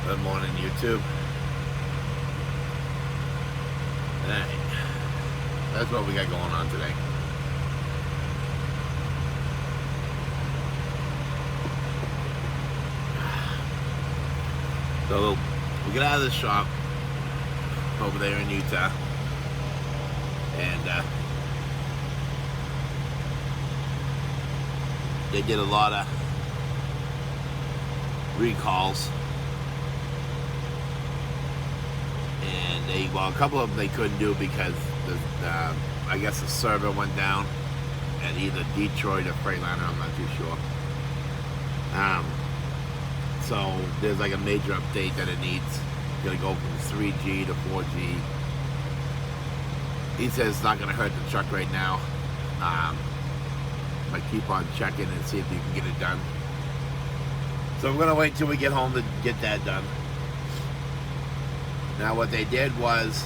Good morning, YouTube. Alright, that's what we got going on today. So, we get out of the shop over there in Utah, and they did a lot of recalls. And a couple of them they couldn't do because I guess the server went down at either Detroit or Freightliner. I'm not too sure. So there's like a major update that it needs. It's gonna go from 3G to 4G. He says it's not gonna hurt the truck right now, but keep on checking and see if you can get it done. So I'm gonna wait till we get home to get that done. Now what they did was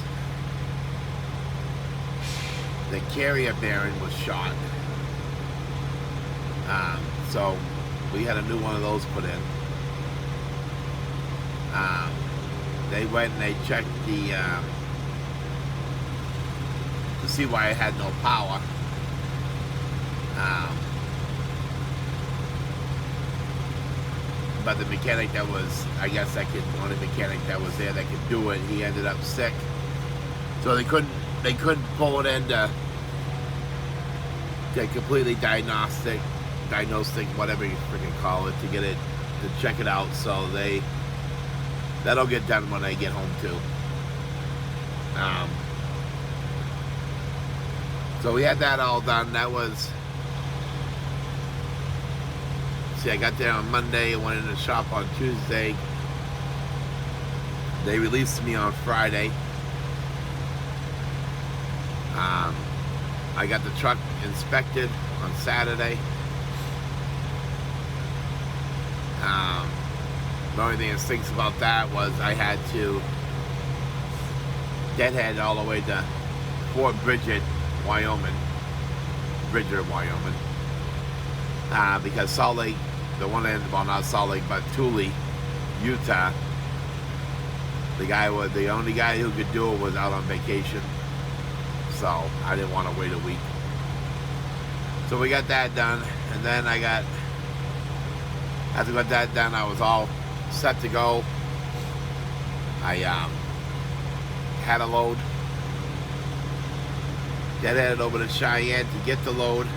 the carrier bearing was shot. So we had a new one of those put in. They went and they checked to see why it had no power. But the mechanic that was, I guess that could, only mechanic that was there that could do it, he ended up sick. So they couldn't pull it in to completely diagnostic, whatever you freaking call it, to get it, to check it out. So that'll get done when I get home too. So we had that all done. That was, see, I got there on Monday, went in the shop on Tuesday. They released me on Friday. I got the truck inspected on Saturday. The only thing that stinks about that was I had to deadhead all the way to Fort Bridger, Wyoming. Because Salt Lake, the one end, well, not Salt Lake, but Thule, Utah, the only guy who could do it was out on vacation. So I didn't want to wait a week. So we got that done, and then after we got that done, I was all set to go. I had a load, deadheaded over to Cheyenne to get the load,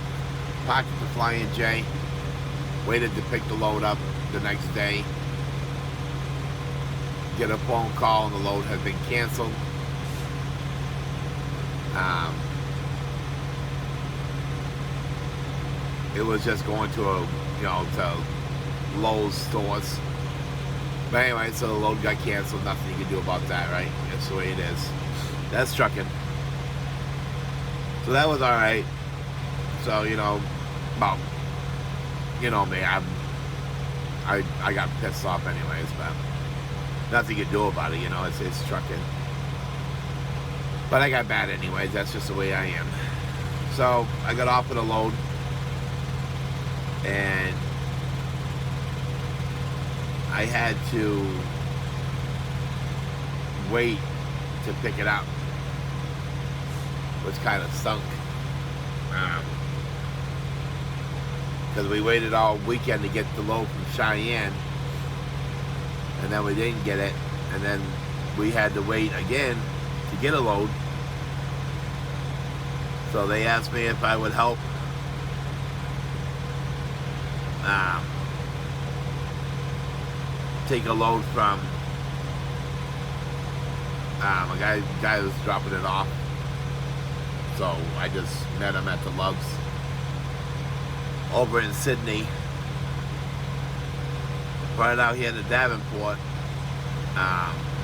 parked at the Flying J, waited to pick the load up the next day, get a phone call and the load had been canceled. It was just going to to Lowe's stores. But anyway, so the load got canceled. Nothing you can do about that, right? That's the way it is. That's trucking. So that was all right. So well, you know me, I got pissed off anyways, but nothing you can do about it. It's trucking. But I got bad anyways. That's just the way I am. So I got off with a load, and I had to wait to pick it up, which kind of stunk. Because we waited all weekend to get the load from Cheyenne, and then we didn't get it, and then we had to wait again to get a load. So they asked me if I would help take a load from a guy was dropping it off. So I just met him at the Loves over in Sydney, right out here to Davenport.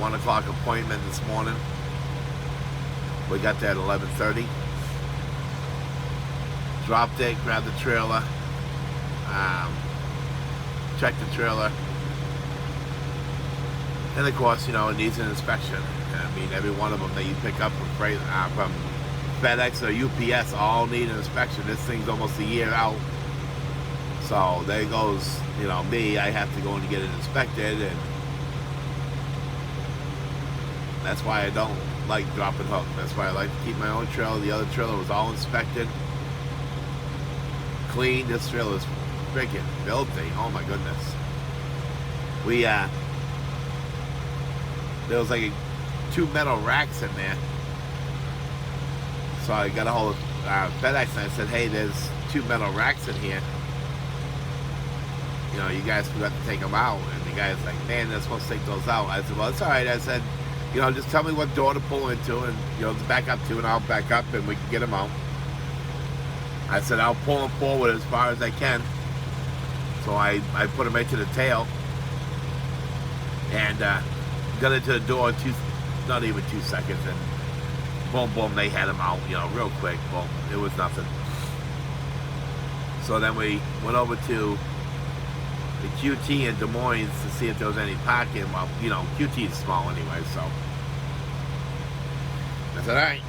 1 o'clock appointment this morning. We got there at 11:30. Dropped it, grabbed the trailer, checked the trailer, and of course, it needs an inspection. I mean, every one of them that you pick up from FedEx or UPS all need an inspection. This thing's almost a year out. So there goes, me, I have to go and get it inspected, and That's why I don't like dropping hook. That's why I like to keep my own trailer. The other trailer was all inspected, clean. This trailer is freaking filthy. Oh my goodness. There was like 2 metal racks in there. So I got a hold of FedEx and I said, hey, there's 2 metal racks in here. You know, you guys forgot to take them out. And the guy's like, man, they're supposed to take those out. I said, well, it's all right. I said, you know, just tell me what door to pull into and, you know, to back up to, and I'll back up and we can get them out. I said, I'll pull them forward as far as I can. So I put them into the tail and got into the door not even 2 seconds, and boom, boom, they had them out, you know, real quick. Boom, it was nothing. So then we went over to the QT in Des Moines to see if there was any parking. Well, you know, QT is small anyway, so I said, all right,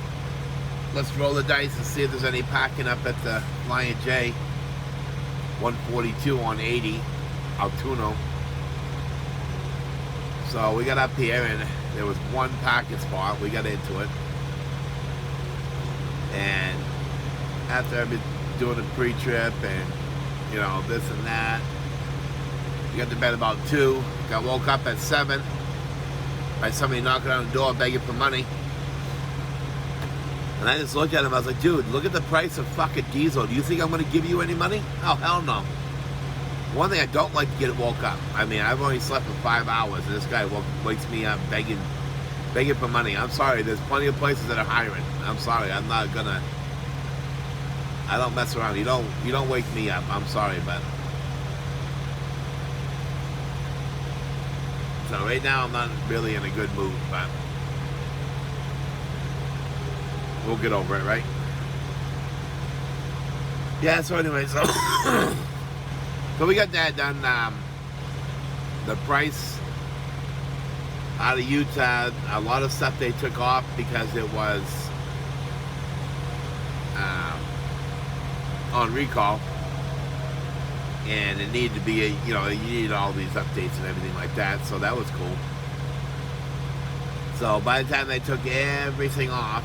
let's roll the dice and see if there's any parking up at the Flying J, 142 on 80, Altoona. So we got up here and there was one parking spot. We got into it. And after I've been doing a pre-trip and, you know, this and that, we got to bed about 2. Got woke up at 7 by somebody knocking on the door begging for money. And I just looked at him. I was like, dude, look at the price of fucking diesel. Do you think I'm going to give you any money? Oh, hell no. One thing, I don't like to get woke up. I mean, I've only slept for 5 hours, and this guy wakes me up begging for money. I'm sorry. There's plenty of places that are hiring. I'm sorry. I'm not gonna. I don't mess around. You don't wake me up. I'm sorry, but so right now I'm not really in a good mood, but we'll get over it, right? Yeah. So anyway, so we got that done. The price out of Utah, a lot of stuff they took off because it was on recall, and it needed to be, you know, you needed all these updates and everything like that, so that was cool. So by the time they took everything off,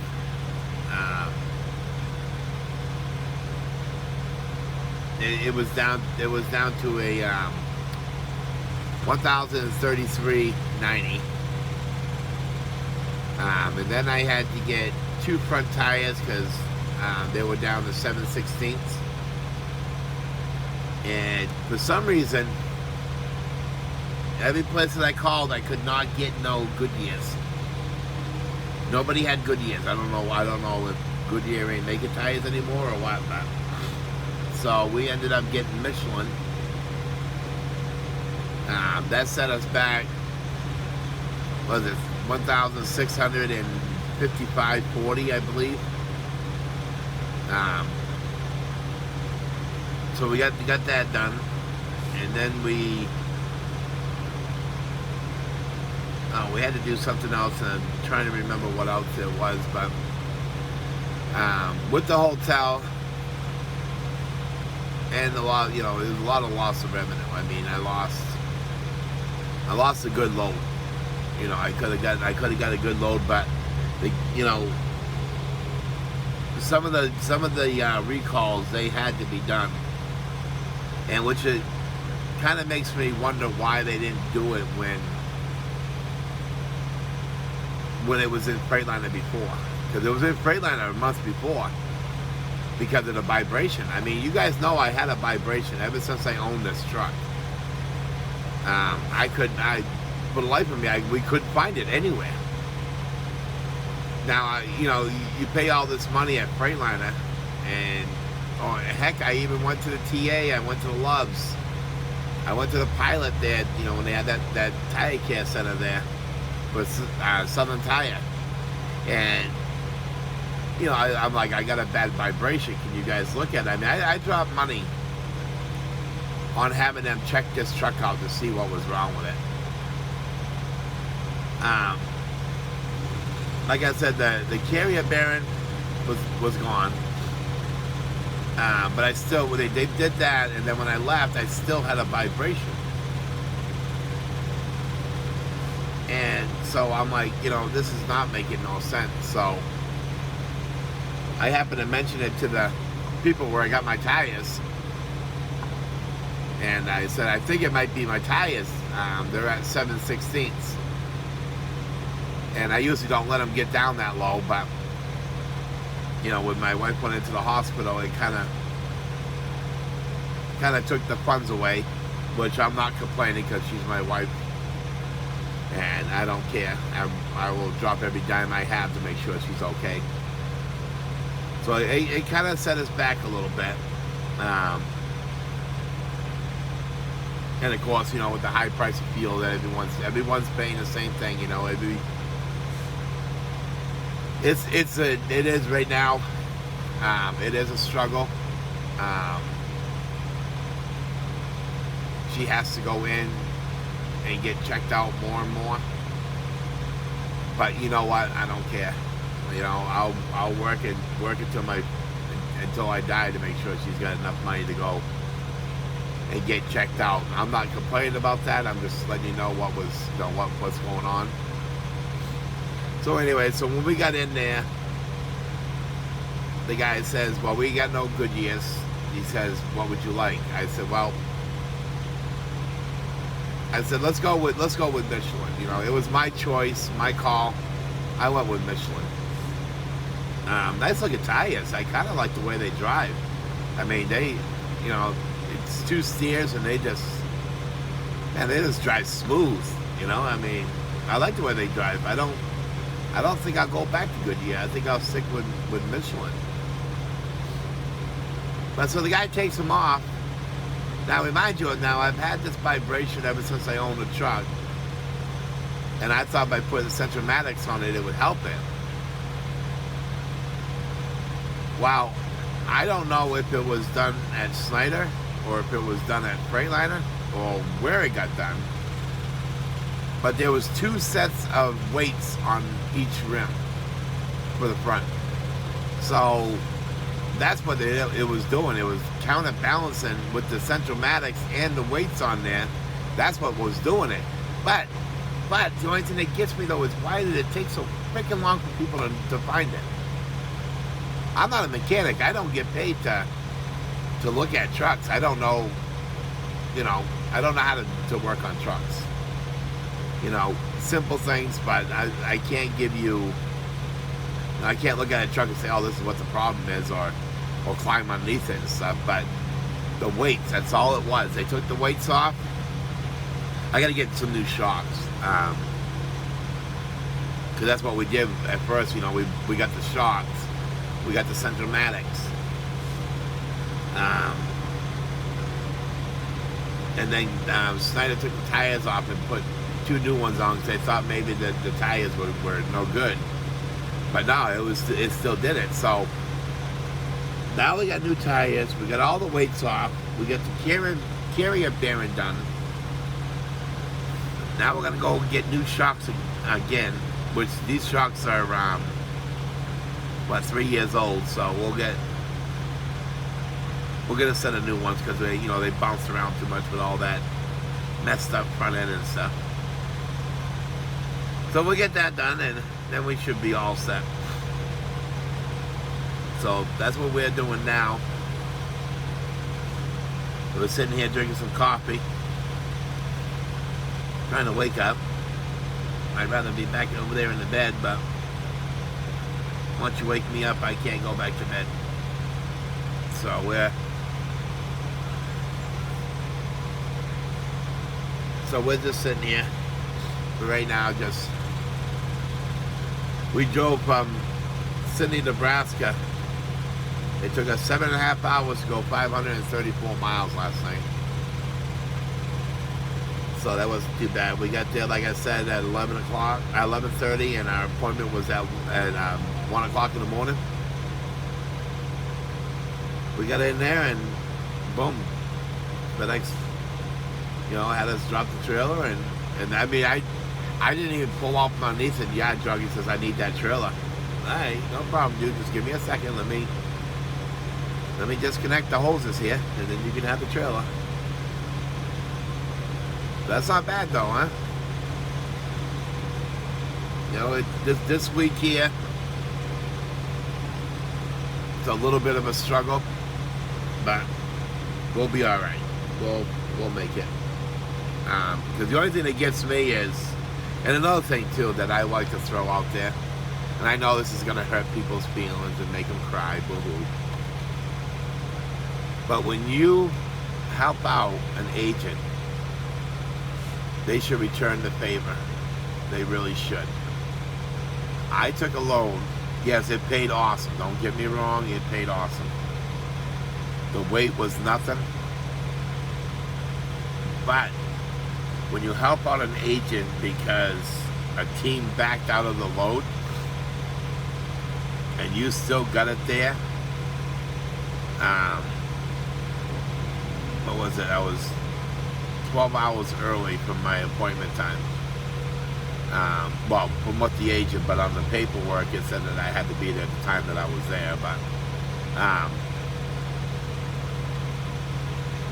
it was down to a $1,033.90. And then I had to get 2 front tires because they were down to 7/16. And for some reason, every place that I called, I could not get no Goodyears. Nobody had Goodyears. I don't know if Goodyear ain't making tires anymore or what. But so we ended up getting Michelin. That set us back. What was it? $1,655.40, I believe. So we got that done, and then we had to do something else, and I'm trying to remember what else it was, but with the hotel and the lot, you know, there's a lot of loss of revenue. I mean, I lost a good load. You know, I could have got a good load, but you know, some of the recalls, they had to be done, and which it kind of makes me wonder why they didn't do it when it was in Freightliner before, because it was in Freightliner a month before because of the vibration. I mean, you guys know I had a vibration ever since I owned this truck. For the life of me, we couldn't find it anywhere. Now, you know, you pay all this money at Freightliner, and heck, I even went to the TA, I went to the Loves, I went to the Pilot there, you know, when they had that tire care center there with Southern Tire, and you know, I'm like, I got a bad vibration. Can you guys look at it? I mean, I dropped money on having them check this truck out to see what was wrong with it. Like I said, the carrier bearing was gone, but I still, they did that, and then when I left, I still had a vibration. And So I'm like, this is not making no sense. So I happened to mention it to the people where I got my tires. And I said, I think it might be my tires. They're at 7/16. And I usually don't let them get down that low, but, when my wife went into the hospital, it kind of took the funds away, which I'm not complaining because she's my wife. And I don't care. I will drop every dime I have to make sure she's okay. So it kind of set us back a little bit. And of course, with the high price of fuel, that everyone's paying the same thing. It is right now. It is a struggle. She has to go in and get checked out more and more. But you know what? I don't care. I'll work until I die to make sure she's got enough money to go and get checked out. I'm not complaining about that. I'm just letting you know what's going on. So anyway, so when we got in there, the guy says, well, we got no Goodyears. He says, what would you like? I said, let's go with Michelin. It was my choice, my call. I went with Michelin. Nice looking tires. I kind of like the way they drive. I mean, it's 2 steers and they just drive smooth. I mean, I like the way they drive. I don't think I'll go back to Goodyear. I think I'll stick with Michelin. But so the guy takes them off. Now, remind you, I've had this vibration ever since I owned a truck. And I thought by putting Centromatics on it, it would help it. Well, I don't know if it was done at Snyder or if it was done at Freightliner or where it got done. But there was 2 sets of weights on each rim for the front. So that's what it was doing. It was counterbalancing with the Centromatics and the weights on there. That's what was doing it. But the only thing that gets me though is why did it take so freaking long for people to find it? I'm not a mechanic. I don't get paid to look at trucks. I don't know, I don't know how to work on trucks. Simple things, but I can't give you, I can't look at a truck and say, oh, this is what the problem is, or climb underneath it and stuff. But the weights, that's all it was. They took the weights off. I got to get some new shocks. Because that's what we did at first. We got the shocks. We got the Centromatics. And then Snyder took the tires off and put 2 new ones on because they thought maybe the tires were no good. But no, it still did it. So now we got new tires. We got all the weights off. We got the carrier bearing done. Now we're going to go get new shocks again, which these shocks are, 3 years old. So we'll get a set of new ones because they bounced around too much with all that messed up front end and stuff. So we'll get that done and then we should be all set. So that's what we're doing now. We're sitting here drinking some coffee, trying to wake up. I'd rather be back over there in the bed, but once you wake me up, I can't go back to bed. So we're just sitting here right now. We drove from Sidney, Nebraska. It took us 7.5 hours to go 534 miles last night. So that wasn't too bad. We got there, like I said, at 11:30, and our appointment was at 1 o'clock in the morning. We got in there and boom, FedEx, had us drop the trailer, and I mean, I didn't even pull off underneath it. Yeah, Druggy says, I need that trailer. All right, no problem, dude. Just give me a second. Let me disconnect the hoses here, and then you can have the trailer. That's not bad, though, huh? You know, this week here, it's a little bit of a struggle, but we'll be all right. We'll make it. Because the only thing that gets me is, and another thing too that I like to throw out there, and I know this is going to hurt people's feelings and make them cry, boo-hoo. But when you help out an agent, they should return the favor. They really should. I took a loan. Yes, it paid awesome. Don't get me wrong, it paid awesome. The wait was nothing. But when you help out an agent because a team backed out of the load and you still got it there, what was it? I was 12 hours early from my appointment time. Well, from what the agent, but on the paperwork it said that I had to be there at the time that I was there. But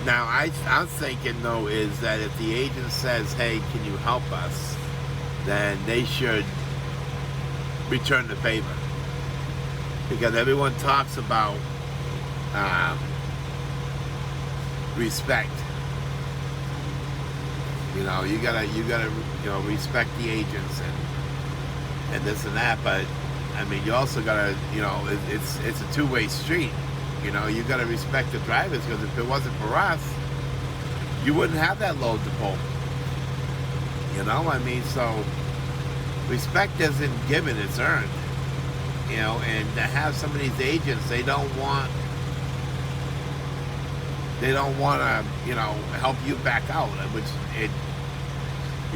now I'm thinking though is that if the agent says, "Hey, can you help us?" then they should return the favor, because everyone talks about respect. You know, you gotta respect the agents and this and that. But I mean, you also gotta, it's a two-way street. You know, you gotta respect the drivers, because if it wasn't for us, you wouldn't have that load to pull. You know, I mean, so respect isn't given, it's earned. You know, and to have some of these agents, they don't want to, help you back out, which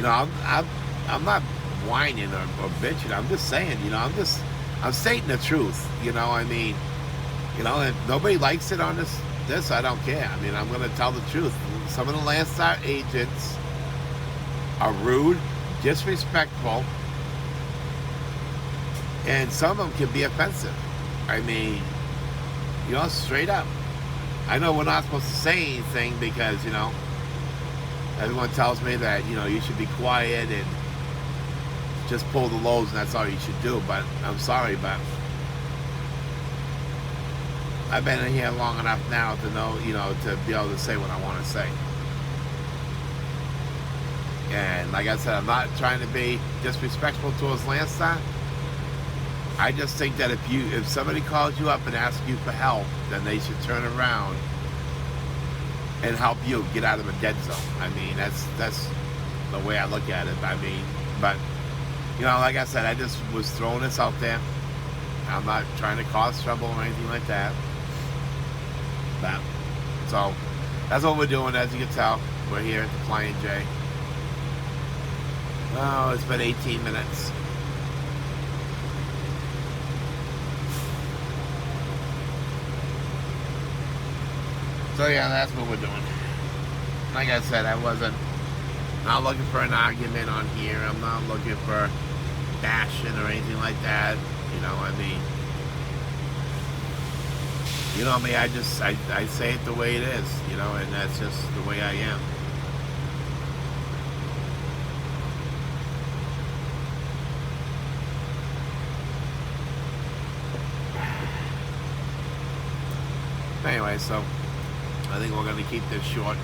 I'm not whining or bitching. I'm just saying, I'm stating the truth. I mean, if nobody likes it on this, I don't care. I mean, I'm going to tell the truth. Some of the Landstar agents are rude, disrespectful, and some of them can be offensive. I mean, straight up. I know we're not supposed to say anything because, everyone tells me that, you should be quiet and just pull the loads and that's all you should do. But I'm sorry, but I've been in here long enough now to know, to be able to say what I want to say. And like I said, I'm not trying to be disrespectful towards Landstar. I just think that if somebody calls you up and asks you for help, then they should turn around and help you get out of a dead zone. I mean, that's the way I look at it. I mean, but like I said, I just was throwing this out there. I'm not trying to cause trouble or anything like that. But so that's what we're doing. As you can tell, we're here at the Flying J. Oh, it's been 18 minutes. So yeah, that's what we're doing. Like I said, I wasn't not looking for an argument on here. I'm not looking for bashing or anything like that. I mean, me, I say it the way it is, and that's just the way I am. Anyway, so I think we're going to keep this short.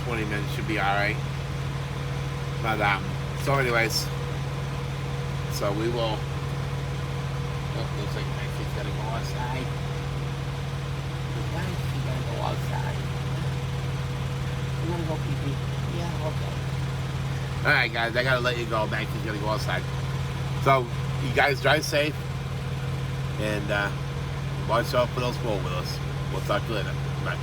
20 minutes should be alright. But, so anyways, so we will, looks like Maxie's got to go outside. She's got to go outside. You want to go pee-pee? Yeah, okay. Alright guys, I got to let you go. Maxie's got to go outside. So, you guys drive safe. And, watch out for those 4-wheelers. We'll talk to you later. Bye.